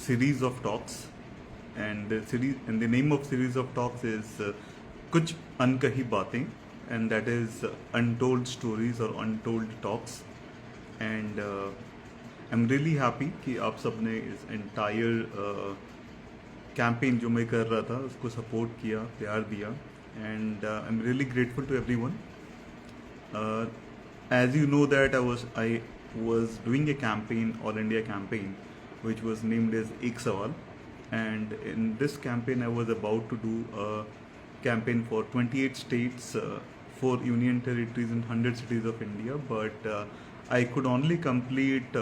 series of talks, and the name of series of talks is कुछ अनकही बातें, and that is untold stories or untold talks. And I'm really happy कि आप सब ने इस entire कैंपेन जो मैं कर रहा था उसको सपोर्ट किया, प्यार दिया, and I am really grateful to everyone. As you know that I was doing a campaign, All India campaign, which was named as Ek Sawal, and in this campaign I was about to do a campaign for 28 states, 4 union territories and 100 cities of India, but I could only complete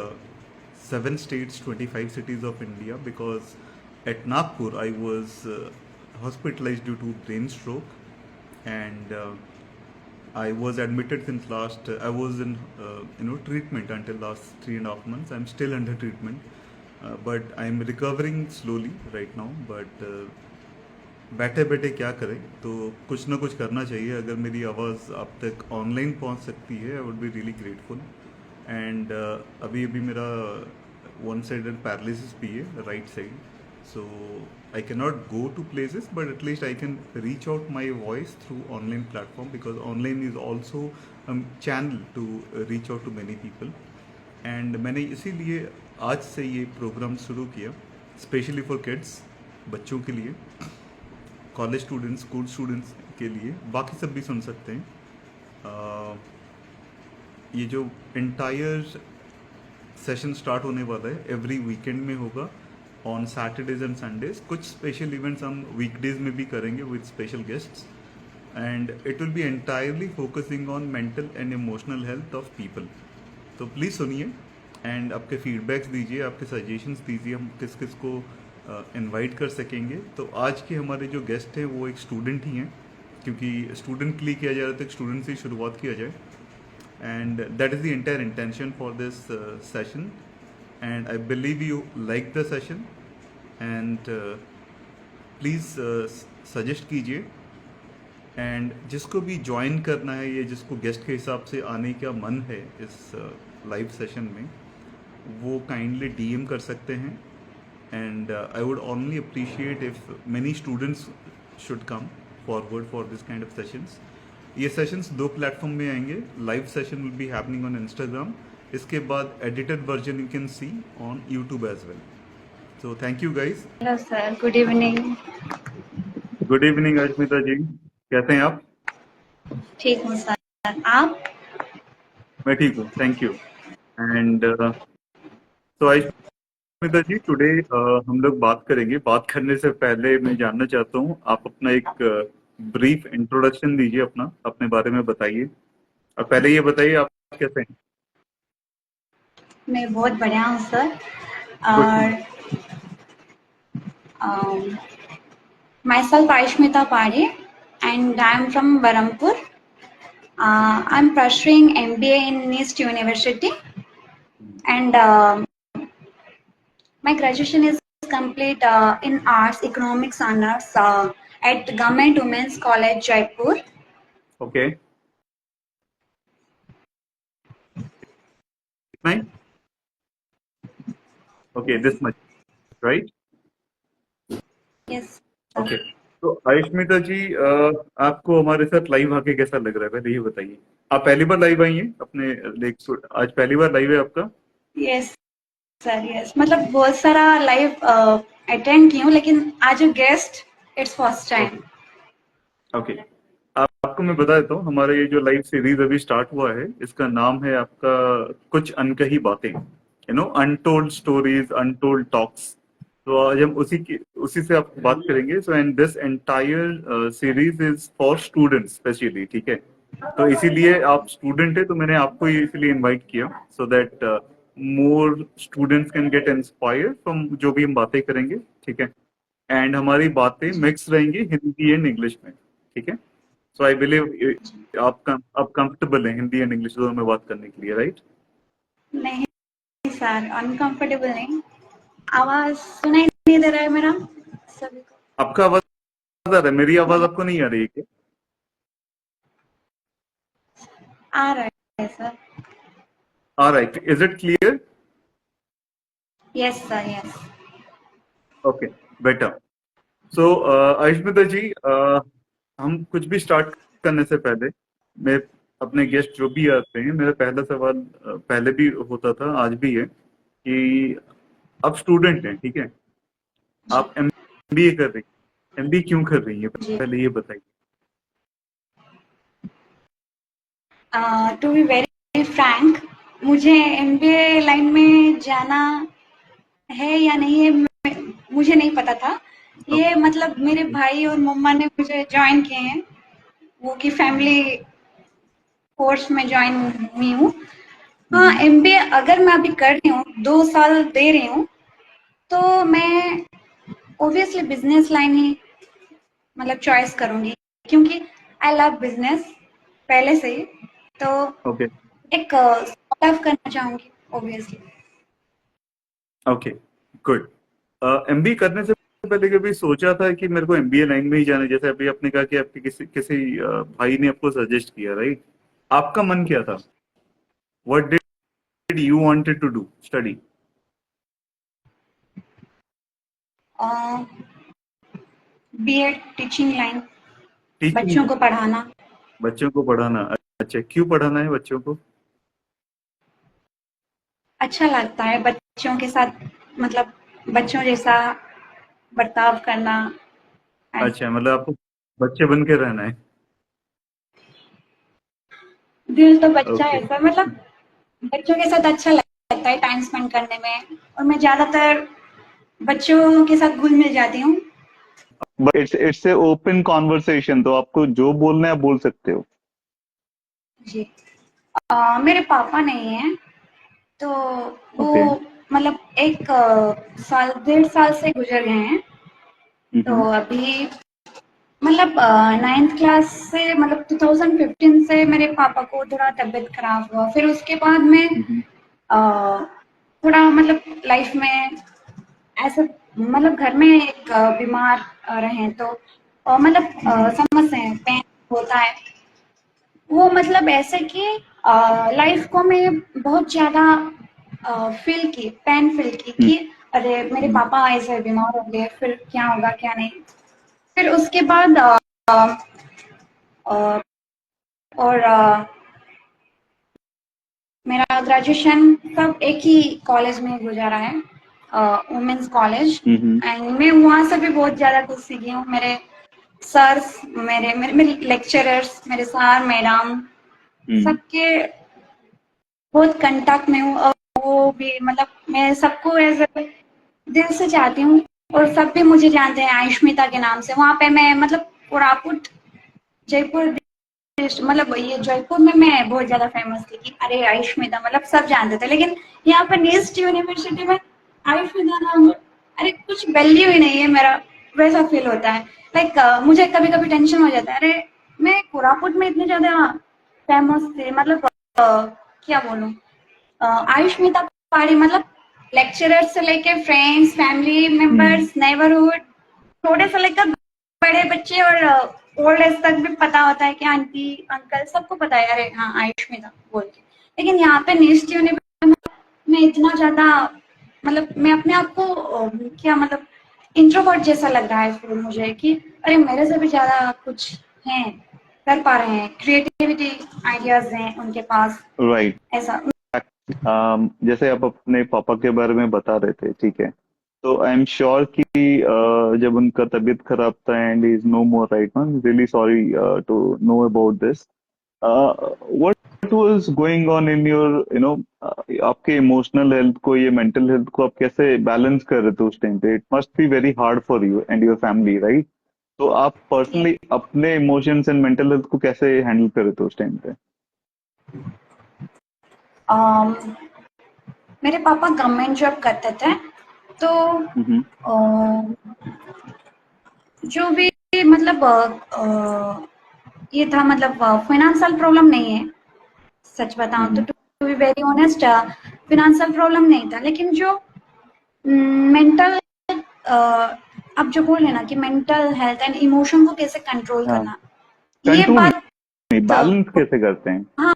7 states, 25 cities of India, because at Nagpur I was hospitalized due to brain stroke, and I was admitted since last. I was in treatment until last 3.5 months. I'm still under treatment, but I'm recovering slowly right now. But बैठे बैठे क्या करें, तो कुछ ना कुछ करना चाहिए. अगर मेरी आवाज़ आप तक ऑनलाइन पहुंच सकती है, I would be really grateful. And अभी अभी मेरा वन साइडेड पैरालिसिस भी है, right side. So I cannot go to places, but at least I can reach out my voice through online platform, because online is also a channel to reach out to many people. And मैंने इसीलिए आज से ये programme शुरू किया, specially for kids, बच्चों के लिए, कॉलेज स्टूडेंट्स, स्कूल स्टूडेंट्स के लिए, बाकी सब भी सुन सकते हैं. ये जो इंटायर सेशन स्टार्ट होने वाला है एवरी वीकेंड में होगा, ऑन सैटरडेज एंड संडेज. कुछ स्पेशल इवेंट्स हम वीकडेज में भी करेंगे with special guests, and it will be entirely focusing on mental and emotional health of people. तो प्लीज़ सुनिए एंड आपके फीडबैक्स दीजिए, आपके सजेशंस दीजिए, हम किस किस को इनवाइट कर सकेंगे. तो आज के हमारे जो गेस्ट हैं वो एक स्टूडेंट ही हैं, क्योंकि स्टूडेंट के लिए किया जा रहा था, एक स्टूडेंट से ही शुरुआत किया जाए. And that is the entire intention for this session, and I believe you like the session, and please suggest कीजिए. एंड जिसको भी ज्वाइन करना है, या जिसको गेस्ट के हिसाब से आने का मन है इस लाइव सेशन में, वो काइंडली डीएम कर सकते हैं. And I would only appreciate if many students should come forward for this kind of sessions. ये सेशंस 2 प्लेटफॉर्म में आएंगे. Live session will be happening on Instagram, इसके बाद edited version you can see on YouTube as well. So thank you guys. Hello sir, good evening. Good evening Ashmita ji, कैसे हैं आप? ठीक हूँ सर, आप? मैं ठीक हूँ, थैंक यू. एंड तो अश्मिता जी, टुडे हम लोग बात करेंगे. बात करने से पहले मैं जानना चाहता हूँ, आप अपना एक ब्रीफ इंट्रोडक्शन दीजिए, अपने बारे में बताइए. और पहले ये बताइए आप कैसे हैं? मैं बहुत बढ़िया हूँ सर. Good. और myself Aishmita Pare, and I am from Barampur. I am pursuing MBA in NIST University, and my graduation is complete in Arts, Economics Honors at Government Women's College, Jaipur. Okay. Fine. Okay, this much, right? Yes. Okay. तो आयुष्मिता जी, आपको हमारे साथ live आके कैसा लग रहा है, पहले ये बताइए. आप पहली बार लाइव आई हैं अपने लेक? आज पहली बार लाइव है आपका? Yes sir, yes. मतलब बहुत सारा लाइव अटेंड की हूँ, लेकिन आज guest it's first time. Okay. आपको मैं बता देता हूँ, हमारा ये जो लाइव सीरीज अभी स्टार्ट हुआ है, इसका नाम है आपका कुछ अनकही बातें, अनटोल्ड स्टोरीज, अनटोल्ड टॉक्स. तो आज हम उसी से आप बात करेंगे. So and this entire series is for students specially, ठीक है? तो इसीलिए आप स्टूडेंट है, तो मैंने आपको ये इसीलिए इनवाइट किया, so that more students can get inspired from जो भी हम बातें करेंगे, ठीक है? एंड हमारी बातें मिक्स रहेंगी हिंदी एंड इंग्लिश में, ठीक है? सो आई बिलीव आप कंफर्टेबल हैं हिंदी एंड इंग्लिश दोनों में बात करने के लिए, राइट? नहीं सर, अनकंफर्टेबल नहीं. आवाज सुनाई नहीं दे रहा है मेरा सभी को? आपका आवाज आ रहा है, मेरी आवाज आपको नहीं आ रही है क्या? आ रहा है sir. All right. Is it clear? Yes sir, yes. Okay, better. So Ayushmita ji, हम कुछ भी स्टार्ट करने से पहले, मैं अपने गेस्ट जो भी आते हैं, मेरा पहला सवाल पहले भी होता था, आज भी है कि आप स्टूडेंट हैं, ठीक है, जी आप एमबीए कर रही हैं, एमबीए क्यों कर रही हैं, जी। पहले ये बताइए। टू बी वेरी फ्रैंक, मुझे एमबीए लाइन में जाना है या नहीं है मुझे नहीं पता था। ये मतलब मेरे भाई और मम्मा ने मुझे ज्वाइन किए हैं, वो की फैमिली कोर्स में ज्वाइन हुई हूँ। हाँ, हम्म, एमबीए अगर मैं अभी कर रही हूँ, 2 साल दे रही हूँ, तो मैं ऑब्वियसली बिजनेस लाइन ही मतलब चॉइस करूंगी, क्योंकि आई लव बिजनेस पहले से ही, तो ओके एक स्टार्टअप करना चाहूंगी ऑब्वियसली। Okay, good. एमबीए करने से पहले कभी सोचा था कि मेरे को एमबीए लाइन में ही जाना है? जैसे अभी आपने कहा कि आपके किसी किसी भाई ने आपको सजेस्ट किया, राइट? आपका मन क्या था? What did you wanted to do study? BEd teaching line, teaching बच्चों में, को पढ़ाना बच्चों को पढ़ाना। अच्छा, क्यों पढ़ाना है बच्चों को? अच्छा लगता है, बच्चों के साथ मतलब बच्चों जैसा बर्ताव करना। अच्छा, मतलब आपको बच्चे बन के रहना है। दिल तो बच्चा ओके, ऐसा मतलब बच्चों के साथ अच्छा लगता है टाइम स्पेंड करने में, और मैं ज्यादातर बच्चों के साथ घुल मिल जाती हूँ। But it's a open conversation, तो आपको जो बोलना है आप बोल सकते हो। जी। मेरे पापा नहीं है, तो वो ओके। मतलब एक साल 1.5 साल से गुजर गए हैं। तो हम्म अभी मतलब 9th क्लास से मतलब 2015 से मेरे पापा को थोड़ा तबीयत खराब हुआ, फिर उसके बाद में हम्म अ, थोड़ा मतलब लाइफ में ऐसे मतलब घर में एक बीमार रहे, तो मतलब हम्म समझते हैं पेन होता है, वो मतलब ऐसे कि लाइफ को मैं बहुत ज्यादा फील की, पेन फील की हम्म कि अरे मेरे हम्म पापा ऐसे बीमार हो गए, फिर क्या होगा क्या नहीं। फिर उसके बाद अ, और मेरा ग्रेजुएशन सब एक ही कॉलेज में गुजारा है, वुमेन्स कॉलेज। हम्म एंड मैं वहाँ से भी बहुत ज़्यादा कुछ सीखी हूँ। मेरे सर्स, मेरे लेक्चरर्स, मेरे सर मैडम हम्म सबके बहुत कांटेक्ट में हूँ, और वो भी मतलब मैं सबको ऐसे दिल से चाहती हूँ, और सब भी मुझे जानते हैं आयुष्मिता के नाम से। वहाँ पे मैं मतलब कोरापुट, जयपुर मतलब ये जयपुर में मैं बहुत ज्यादा फेमस थी कि अरे आयुष्मिता, मतलब सब जानते थे, लेकिन यहाँ पर नीस्ट यूनिवर्सिटी में आयुष्मिता नाम, अरे कुछ वैल्यू ही नहीं है मेरा, वैसा फील होता है। लाइक मुझे कभी कभी टेंशन हो जाता है, अरे मैं कोरापुट में इतने ज्यादा फेमस थी, मतलब क्या बोलूं, आयुष्मिता पहाड़ी मतलब लेक्चरर से लेके फ्रेंड्स, फैमिली हम्म मेंबर्स, नेबरहुड, छोटे से लेकर बड़े बच्चे और ओल्ड एज तक भी पता होता है कि आंटी अंकल सबको पता है अरे हाँ आयुष्मिता बोल के। लेकिन यहाँ पे नेस्ट यूनिवर्सिटी में इतना ज्यादा मतलब मैं अपने आप को क्या मतलब इंट्रोवर्ट जैसा लग रहा है फिर मुझे कि अरे मेरे से भी ज्यादा कुछ है, कर पा रहे हैं, क्रिएटिविटी आइडियाज हैं उनके पास, राइट। ऐसा। जैसे आप अपने पापा के बारे में बता रहे थे, ठीक है, तो आई एम श्योर कि जब उनका तबीयत खराब था and is no more right now, really sorry to know about this. What was going on in your आपके इमोशनल हेल्थ को, ये मेंटल हेल्थ को आप कैसे बैलेंस कर रहे थे उस टाइम पे? It must be very hard for you and your family, right? तो आप पर्सनली अपने इमोशंस एंड मेंटल हेल्थ को कैसे हैंडल कर रहे थे उस टाइम पे? um, मेरे पापा गवर्नमेंट जॉब करते थे, तो हम्म जो भी मतलब ये था मतलब फाइनेंशियल प्रॉब्लम नहीं है, सच बताऊं तो hmm to be very honest financial problem नहीं था, लेकिन जो मेंटल आप जो बोल रहे ना कि मेंटल हेल्थ एंड इमोशन को कैसे कंट्रोल हाँ, करना, ये कंट्रोल बात नहीं, बैलेंस कैसे करते हैं? हाँ,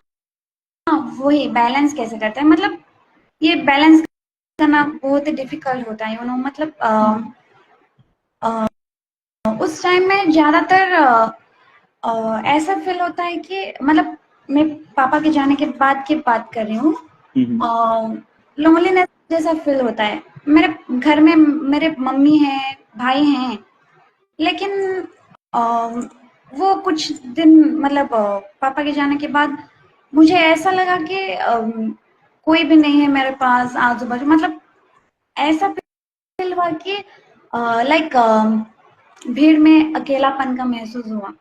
वही बैलेंस कैसे करते हैं, मतलब ये बैलेंस करना बहुत ही डिफिकल्ट होता है, यू नो मतलब हम्म उस टाइम में ज्यादातर ऐसा फील होता है कि मतलब मैं पापा के जाने के बाद की बात कर रही हूँ, लोनलीनेस जैसा फील होता है। मेरे घर में मेरे मम्मी हैं, भाई हैं, लेकिन अ, वो कुछ दिन मतलब पापा के जाने के बाद मुझे ऐसा लगा कि कोई भी नहीं है मेरे पास आजू बाजू, मतलब ऐसा फील हुआ कि लाइक भीड़ में अकेलापन का महसूस हुआ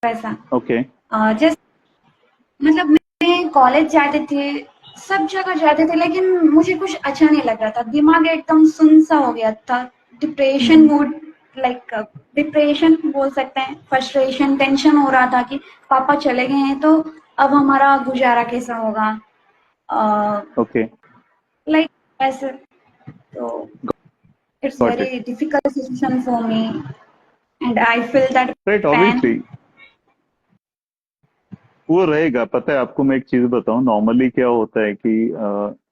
वैसा। ओके। जैसे मतलब मैं कॉलेज जाते थे, सब जगह जाते थे, लेकिन मुझे कुछ अच्छा नहीं लग रहा था, दिमाग एकदम सुन सा हो गया था, डिप्रेशन मूड, लाइक डिप्रेशन बोल सकते हैं, फ्रस्ट्रेशन, टेंशन हो रहा था कि पापा चले गए हैं तो अब हमारा गुजारा कैसा होगा, ओके। लाइक ऐसे। तो it's got it. Very difficult situation for me and I feel that right, pan. Obviously वो रहेगा। पता है आपको, मैं एक चीज बताऊं, नॉर्मली क्या होता है कि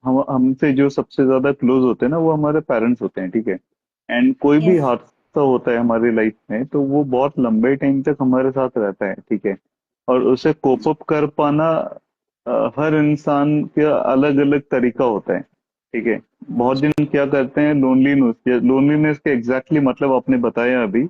हम हमसे जो सबसे ज्यादा क्लोज होते हैं ना, वो हमारे पेरेंट्स होते हैं, ठीक है। एंड कोई भी यस, हादसा होता है हमारी लाइफ में तो वो बहुत लंबे टाइम तक हमारे साथ रहता है, ठीक है। और उसे कोप अप कर पाना हर इंसान का अलग अलग तरीका होता है, ठीक है। बहुत दिन क्या करते हैं, लोनलीनेस, लोनलीनेस के एग्जैक्टली मतलब आपने बताया अभी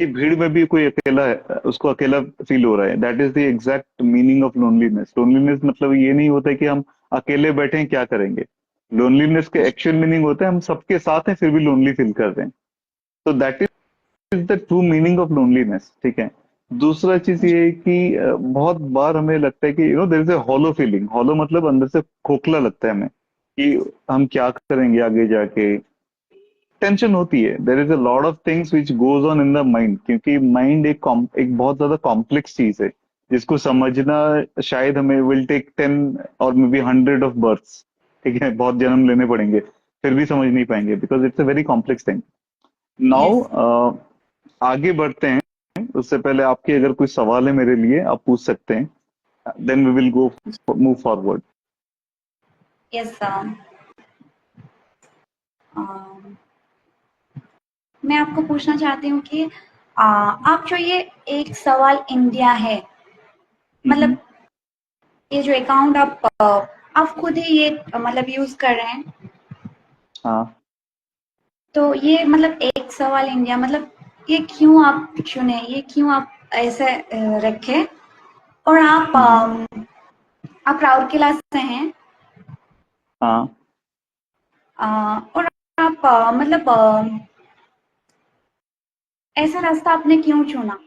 कि भीड़ में भी कोई अकेला है, उसको अकेला फील हो रहा है। That is the exact meaning of loneliness. Loneliness मतलब ये नहीं होता है कि हम अकेले बैठे हैं क्या करेंगे। लोनलीनेस के एक्चुअल मीनिंग होता है हम सबके साथ हैं फिर भी लोनली फील कर रहे हैं। तो that is the true meaning of loneliness, ठीक है। दूसरा चीज ये है कि बहुत बार हमें लगता है कि there is a hollow feeling. Hollow मतलब अंदर से खोखला लगता है हमें कि हम क्या करेंगे आगे जाके। टेंशन होती है, there is a lot of things which goes on in the mind, क्योंकि माइंड एक बहुत ज्यादा कॉम्प्लेक्स चीज है जिसको समझना शायद हमें विल टेक 10 और मे बी 100 ऑफ बर्थ्स, ठीक है। बहुत जन्म लेने पड़ेंगे फिर भी समझ नहीं पाएंगे, because it's a very complex thing. Now yes. आगे बढ़ते हैं, उससे पहले आपके अगर कोई सवाल है मेरे लिए आप पूछ सकते हैं, then we will go move forward. Yes, मैं आपको पूछना चाहती हूँ कि आप जो ये एक सवाल इंडिया है, मतलब ये जो अकाउंट आप खुद ही ये मतलब यूज कर रहे हैं, हाँ। तो ये मतलब एक सवाल इंडिया, मतलब ये क्यों आप चुने, ये क्यों आप ऐसे रखे? और हम्म। आप राउरकेला से हैं, हाँ। और आप मतलब ऐसा रास्ता आपने क्यों चुना?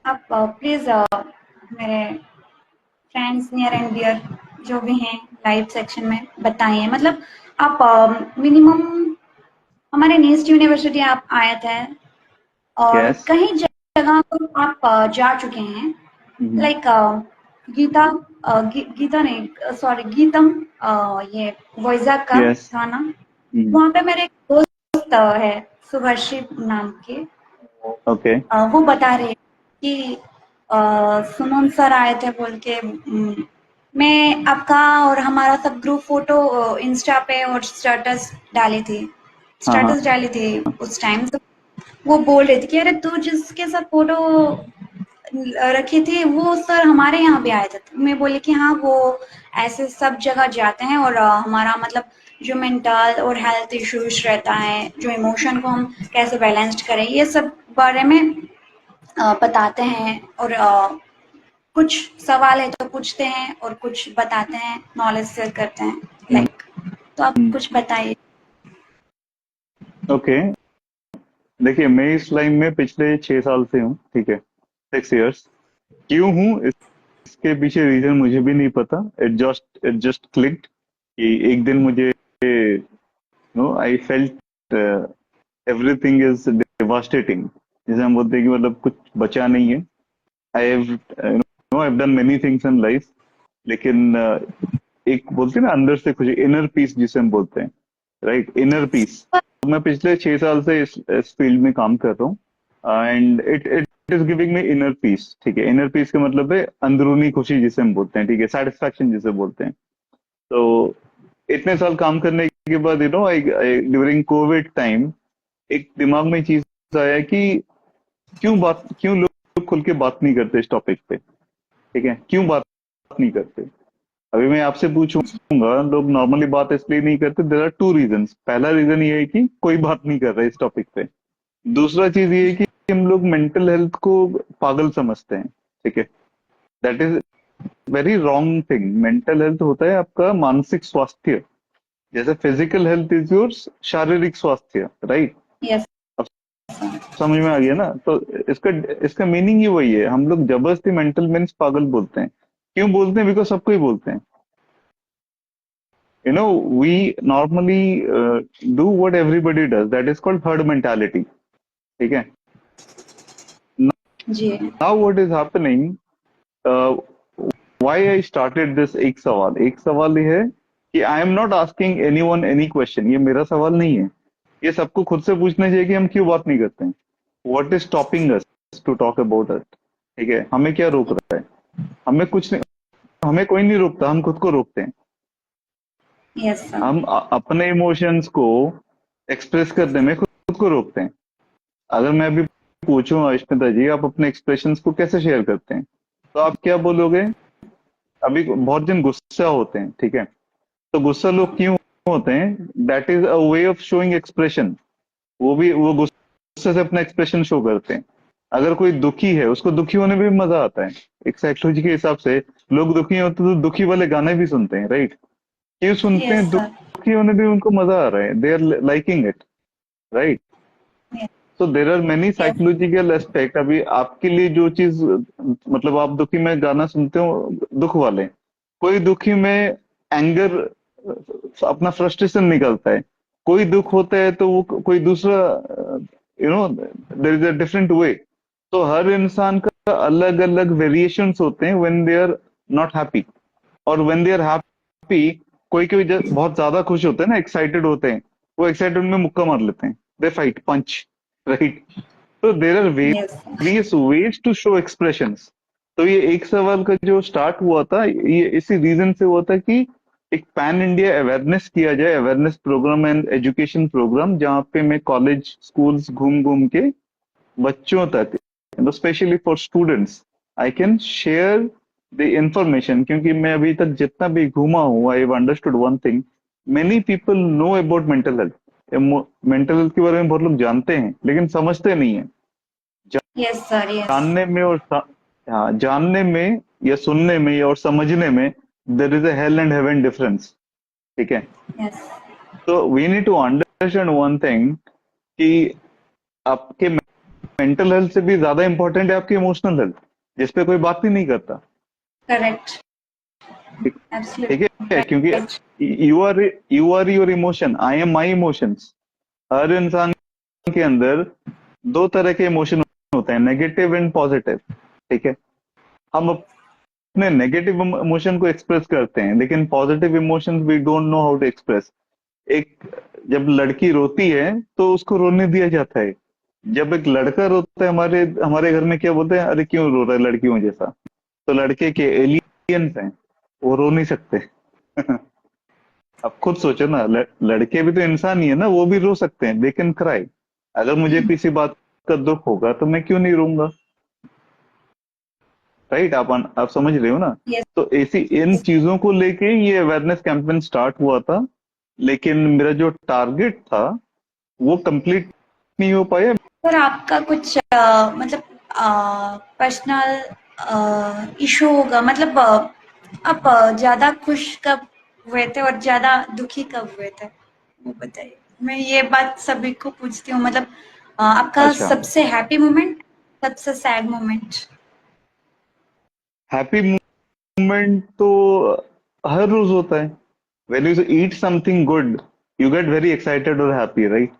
आप प्लीज मेरे फ्रेंड्स नियर एंड डियर जो भी हैं लाइव सेक्शन में बताइए, मतलब आप मिनिमम हमारे नेस्ट यूनिवर्सिटी आप आए थे और यस। कई जगह तो आप जा चुके हैं, लाइक गीता, गीता नहीं, सॉरी, गीतम, ये वैजाग का यस। था ना, वहाँ पे मेरे एक दोस्त है सुभाषी नाम के, वो ओके। वो बता रहे कि सुमन सर आए थे बोल के, मैं आपका और हमारा सब ग्रुप फोटो इंस्टा पे और हाँ हाँ। स्टेटस डाली थी उस टाइम। तो वो बोल रही थी कि अरे तू जिसके साथ फोटो रखी थी वो सर हमारे यहाँ भी आए थे। तो मैं बोली कि हाँ, वो ऐसे सब जगह जाते हैं और हमारा मतलब जो मेंटल और हेल्थ इश्यूज रहता है, जो इमोशन को हम कैसे बैलेंस्ड करें, ये सब बारे में बताते हैं, और कुछ सवाल है तो पूछते हैं और कुछ बताते हैं, नॉलेज शेयर करते हैं, लाइक। तो आप कुछ बताइए। ओके। देखिए मैं इस लाइन में पिछले 6 साल से हूँ, ठीक है। 6 इयर्स। क्यों हूँ इसके पीछे रीजन मुझे भी नहीं पता। इट जस्ट क्लिक्ड कि एक दिन मुझे, no, I felt everything is devastating. जैसे हम बोलते हैं कि मतलब कुछ बचा नहीं है। I have I have done many things in life, लेकिन एक बोलते हैं ना अंदर से कुछ इनर पीस जिसे हम बोलते हैं, राइट, इनर पीस। तो मैं पिछले 6 साल से इस फील्ड में काम कर रहा हूँ and it it is giving me inner peace, ठीक है। इनर पीस का मतलब है अंदरूनी खुशी जिसे हम बोलते हैं, ठीक है, सेटिस्फैक्शन जिसे बोलते हैं। तो इतने साल काम करने के बाद ड्यूरिंग कोविड टाइम एक दिमाग में चीज आया कि क्यों लोग खुल के बात नहीं करते इस टॉपिक पे, ठीक है, क्यों बात नहीं करते। अभी मैं आपसे पूछूंगा, लोग नॉर्मली बात इसलिए नहीं करते, देयर आर टू रीजंस। पहला रीजन ये है कि कोई बात नहीं कर रहा है इस टॉपिक पे। दूसरा चीज ये है कि हम लोग मेंटल हेल्थ को पागल समझते हैं, ठीक है। That is very wrong thing. Mental health होता है आपका मानसिक स्वास्थ्य, जैसे फिजिकल हेल्थ इज योर शारीरिक स्वास्थ्य, राइट। यस अब सर। समझ में आ गया ना। तो इसका इसका मीनिंग ही वही है। हम लोग जबरदस्ती मेंटल मीन्स पागल बोलते हैं। क्यों बोलते हैं? बिकॉज सबको ही बोलते हैं। You know, we normally do what everybody does. That is called herd mentality. ठीक है। जी Now what is happening? Uh, why I started this एक सवाल ये है कि I am not asking anyone any question. ये मेरा सवाल नहीं है। ये सबको खुद से पूछना चाहिए कि हम क्यों बात नहीं करते हैं। What is stopping us to talk about it? ठीक है। हमें क्या रोक रहा है? हमें कुछ नहीं, हमें कोई नहीं रोकता, हम खुद को रोकते हैं। Yes sir. हम अपने इमोशंस को एक्सप्रेस करने में खुद को रोकते हैं। अगर मैं अभी पूछूं अश्मिता जी, आप अपने एक्सप्रेशंस को कैसे शेयर करते हैं, तो आप क्या बोलोगे? अभी बहुत जन गुस्सा होते हैं, ठीक है, तो गुस्सा लोग क्यों होते हैं? That is a way of showing expression. वो गुस्से से अपना एक्सप्रेशन शो करते हैं। अगर कोई दुखी है, उसको दुखी होने में भी मजा आता है। एक साइकोलॉजी के हिसाब से लोग दुखी होते तो दुखी वाले गाने भी सुनते हैं, राइट। क्यों सुनते यस हैं? सर। दुखी होने में उनको मजा आ रहा है, they are liking it, right. तो there are many yes psychological aspect. अभी आपके लिए जो चीज, मतलब आप दुखी में गाना सुनते हो, दुख वाले, कोई दुखी में एंगर, अपना फ्रस्ट्रेशन निकलता है। कोई दुख होता है तो वो कोई दूसरा, there is a different way. तो हर इंसान का अलग अलग वेरिएशंस होते हैं when they are not happy और व्हेन दे आर हैप्पी। कोई कोई बहुत ज्यादा खुश होते हैं ना, एक्साइटेड होते हैं, वो एक्साइटेड में मुक्का मार लेते हैं, दे फाइट पंच, राइट। तो there are yes various ways to show expressions. तो ये एक सवाल का जो स्टार्ट हुआ था, ये इसी रीजन से हुआ था कि एक पैन इंडिया अवेयरनेस किया जाए, awareness program and education program, जहाँ पे मैं कॉलेज स्कूल्स घूम घूम के बच्चों तक, specially for students, I can share the information. क्योंकि मैं अभी तक जितना भी घूमा हूँ, I have understood one thing, many people know about mental health. Mental health के बारे में बहुत लोग जानते हैं लेकिन समझते नहीं है। Yes sir. यस जानने में और हाँ, जानने में या सुनने में और समझने में there is a hell and heaven difference, ठीक है। यस तो we need to understand one thing कि आपके मेंटल हेल्थ से भी ज्यादा इंपॉर्टेंट है आपकी इमोशनल हेल्थ, जिसपे कोई बात ही नहीं करता। करेक्ट। ठीक ठीक एब्सोल्युटली है, क्योंकि right. You are your emotion, I am my emotions. हर इंसान के अंदर दो तरह के इमोशन होते हैं, नेगेटिव एंड पॉजिटिव, ठीक है। हम अपने नेगेटिव इमोशन को एक्सप्रेस करते हैं, लेकिन positive emotions we don't know how to express. एक, जब लड़की रोती है तो उसको रोने दिया जाता है। जब एक लड़का रोता है, हमारे हमारे घर में क्या बोलते हैं, अरे क्यों रो रहा है लड़कियों जैसा। तो लड़के के एलियंस हैं, वो रो नहीं सकते। अब खुद सोचो ना, लड़के भी तो इंसान ही है ना, वो भी रो सकते हैं, दे कैन क्राई। अगर मुझे किसी बात का दुख होगा तो मैं क्यों नहीं रोऊंगा, राइट। आप समझ रहे हो ना। यस तो ऐसी इन चीजों को लेके ये अवेयरनेस कैंपेन स्टार्ट हुआ था, लेकिन मेरा जो टारगेट था वो कंप्लीट नहीं हो पाया। सर आपका कुछ मतलब पर्सनल इशू होगा, मतलब आप ज्यादा खुश कब हुए थे और ज्यादा दुखी कब हुए थे, वो बताइए। मैं ये बात सभी को पूछती हूँ, मतलब आपका अच्छा, सबसे हैप्पी मोमेंट, सबसे सैड मोमेंट। हैप्पी मोमेंट तो हर रोज होता है। When you eat something good, you get very excited और हैप्पी, राइट।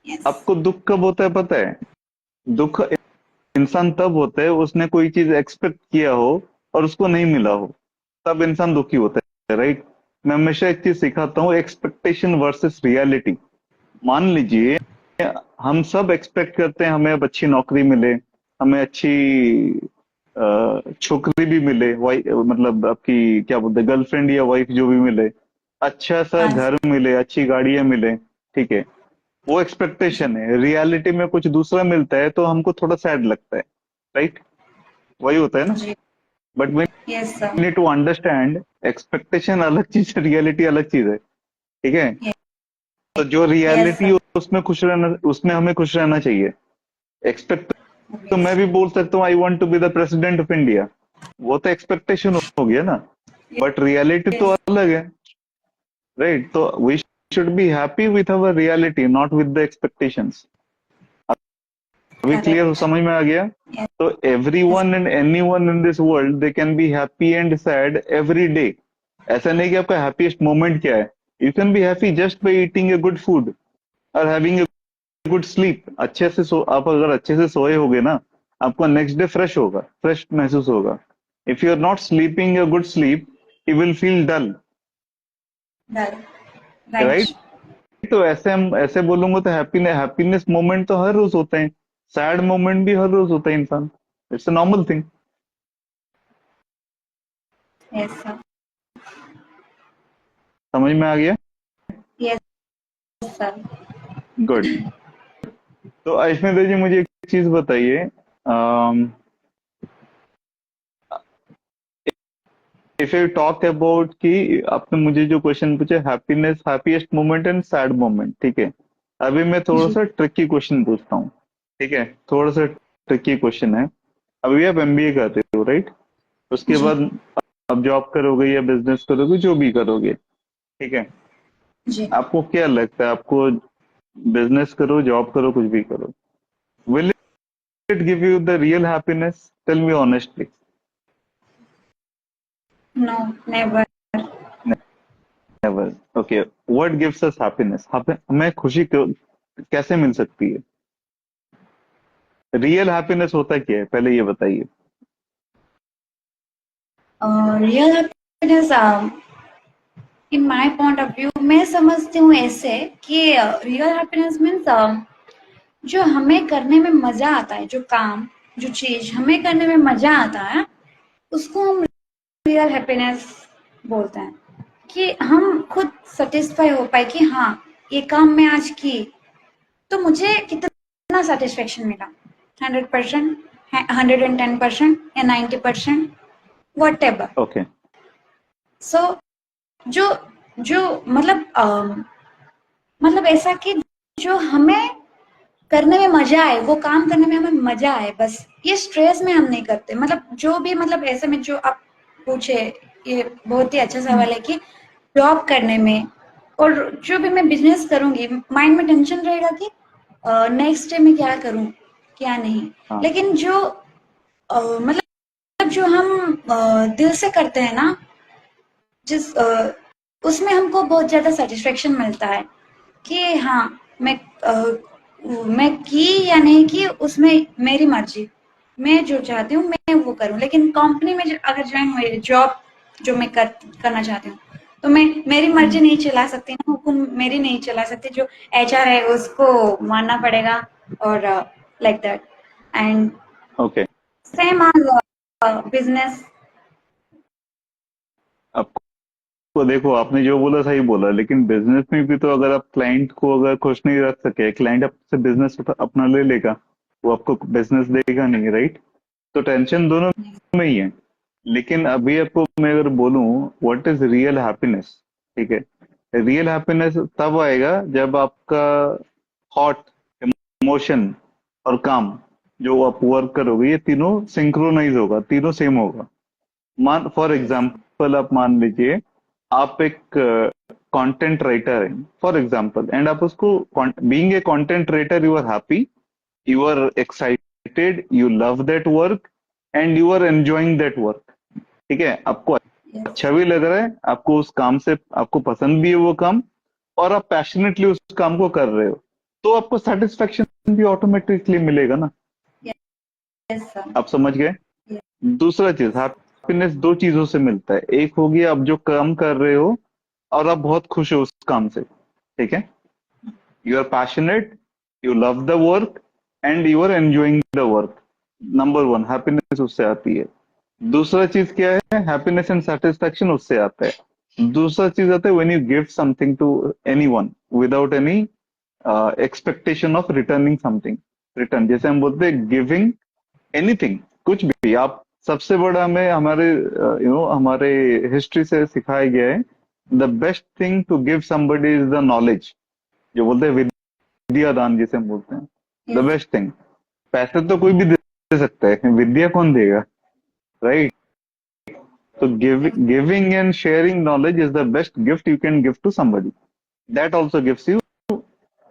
यस आपको दुख कब होता है पता है? दुख इंसान तब होता है उसने कोई चीज एक्सपेक्ट किया हो और उसको नहीं मिला हो, तब इंसान दुखी होता है, राइट। मैं हमेशा एक चीज सिखाता हूँ, एक्सपेक्टेशन वर्सेस रियलिटी। मान लीजिए हम सब एक्सपेक्ट करते हैं हमें अब अच्छी नौकरी मिले, हमें अच्छी छोकरी भी मिले, वाइफ मतलब आपकी क्या बोलते हैं, गर्लफ्रेंड या वाइफ जो भी मिले, अच्छा सा हाँ घर मिले, अच्छी गाड़ियां मिले, ठीक है। वो एक्सपेक्टेशन है, रियलिटी में कुछ दूसरा मिलता है तो हमको थोड़ा सैड लगता है, राइट? वही होता है ना। जी। But we yes sir. Need to understand, expectation अलग चीज है, रियलिटी अलग चीज है, ठीक है? तो जो यस रियलिटी सर। उसमें खुश रहना, उसमें हमें खुश रहना चाहिए। एक्सपेक्ट तो मैं भी बोल सकता हूँ I want to be the president of India, वो तो एक्सपेक्टेशन हो गया ना, बट रियलिटी तो यस। अलग है, राइट? तो we should be happy with our reality, not with the expectations. अभी क्लियर, करेक्ट। समझ में आ गया? तो every yes. One and anyone in this world they can be happy and sad every day. ऐसा नहीं कि आपका हैप्पीएस्ट मोमेंट क्या है। You can be happy just by eating a good food और हैविंग ए गुड स्लीप। अच्छे से सो, आप अगर अच्छे से सोए होगे ना, आपको नेक्स्ट डे फ्रेश होगा, फ्रेश महसूस होगा। If you are not sleeping a good sleep, you will feel dull, right. Right? तो ऐसे हम ऐसे बोलूंगा तो हैप्पीनेस हैप्पीनेस मोमेंट तो हर रोज होते हैं, सैड मोमेंट भी हर रोज होता है इंसान। It's a normal thing. Yes sir. समझ में आ गया? Yes sir. गुड। तो अश्मिता जी मुझे एक चीज बताइए, इफ यू टॉक अबाउट कि आपने मुझे जो क्वेश्चन पूछे, happiness, happiest moment and sad moment, ठीक है? अभी मैं थोड़ा जी। सा ट्रिकी क्वेश्चन पूछता हूँ, ठीक है? थोड़ा सा ट्रिकी क्वेश्चन है। अभी आप एमबीए करते हो, राइट? उसके जी। बाद आप जॉब करोगे या बिजनेस करोगे, जो भी करोगे, ठीक है? जी। आपको क्या लगता है, आपको बिजनेस करो, जॉब करो, कुछ भी करो, will it give you the real happiness? Tell me honestly. No, never. Never. Okay, what gives us happiness? हमें खुशी कैसे मिल सकती है? रियल हैप्पीनेस होता क्या है, पहले ये बताइए। Real happiness, in my point of view, मैं समझती हूँ ऐसे कि रियल हैप्पीनेस मीन्स जो हमें करने में मजा आता है, जो काम, जो चीज हमें करने में मजा आता है, उसको हम रियल हैप्पीनेस बोलते हैं। कि हम खुद सेटिस्फाई हो पाए कि हाँ, ये काम मैं आज की तो मुझे कितना सेटिस्फेक्शन मिला। 100%, 110% या 90%, वट एवर। ओके। सो जो जो मतलब मतलब ऐसा कि जो हमें करने में मजा आए, वो काम करने में हमें मजा आए, बस ये स्ट्रेस में हम नहीं करते। मतलब जो भी, मतलब ऐसे में जो आप पूछे, ये बहुत ही अच्छा सवाल है कि जॉब करने में और जो भी मैं बिजनेस करूंगी, माइंड में टेंशन रहेगा कि नेक्स्ट डे में क्या करूं, क्या नहीं। हाँ। लेकिन जो मतलब जो हम दिल से करते हैं ना, जिस उसमें हमको बहुत ज्यादा सेटिस्फेक्शन मिलता है कि हाँ, मैं मैं की या नहीं की, उसमें मेरी मर्जी। मैं जो चाहती हूँ मैं वो करूँ। लेकिन कंपनी में अगर ज्वाइन हुए, जॉब जो मैं करना चाहती हूँ, तो मैं मेरी मर्जी नहीं चला सकती ना, हुक्म मेरी नहीं चला सकती। जो एचआर है उसको मानना पड़ेगा, और like that. And okay. Same as business. आपको देखो, आपने जो बोला सही बोला, लेकिन बिजनेस में भी तो अगर आप क्लाइंट को अगर खुश नहीं रख सके, क्लाइंट आपसे बिजनेस अपना ले लेगा, वो आपको बिजनेस देगा नहीं, राइट? तो टेंशन दोनों में ही है। लेकिन अभी आपको मैं अगर बोलूं व्हाट इज रियल हैप्पीनेस, ठीक है? रियल हैप्पीनेस तब आएगा जब आपका थॉट, इमोशन और काम, जो आप वर्क करोगे, ये तीनों सिंक्रोनाइज होगा, तीनों सेम होगा। मान फॉर एग्जाम्पल, आप मान लीजिए आप एक कंटेंट राइटर हैं फॉर एग्जाम्पल, एंड आप उसको, being a content writer, you are happy, you are excited, you love that work and you are enjoying that work, ठीक है? आपको अच्छा भी लग रहा है, आपको उस काम से, आपको पसंद भी है वो काम, और आप पैशनेटली उस काम को कर रहे हो, तो आपको सेटिस्फेक्शन भी ऑटोमेटिकली मिलेगा ना। Yes sir. आप समझ गए? दूसरा चीज, हैप्पीनेस दो चीजों से मिलता है। एक होगी आप जो काम कर रहे हो और आप बहुत खुश हो उस काम से, ठीक है? You are passionate, you love the work and you are enjoying the work. Number one, happiness उससे आती है। दूसरा चीज क्या है? हैप्पीनेस एंड सेटिस्फेक्शन उससे आता है। दूसरा चीज आता है when you give something to anyone without any expectation of returning something. Return जैसे हम बोलते हैं गिविंग एनीथिंग, कुछ भी आप. सबसे बड़ा हमें हमारे हमारे हिस्ट्री से सिखाया गया है, the best thing to give somebody is the knowledge. जो बोलते हैं विद्या दान जिसे हम बोलते हैं, द Yes. Best thing. पैसे तो कोई भी दे सकता है, विद्या कौन देगा, right? So giving and sharing knowledge is the best gift you can give to somebody. That also gives you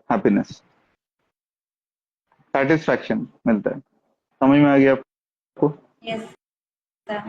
happiness, satisfaction मिलता है. समझ में आ गया आपको? Yes, sir.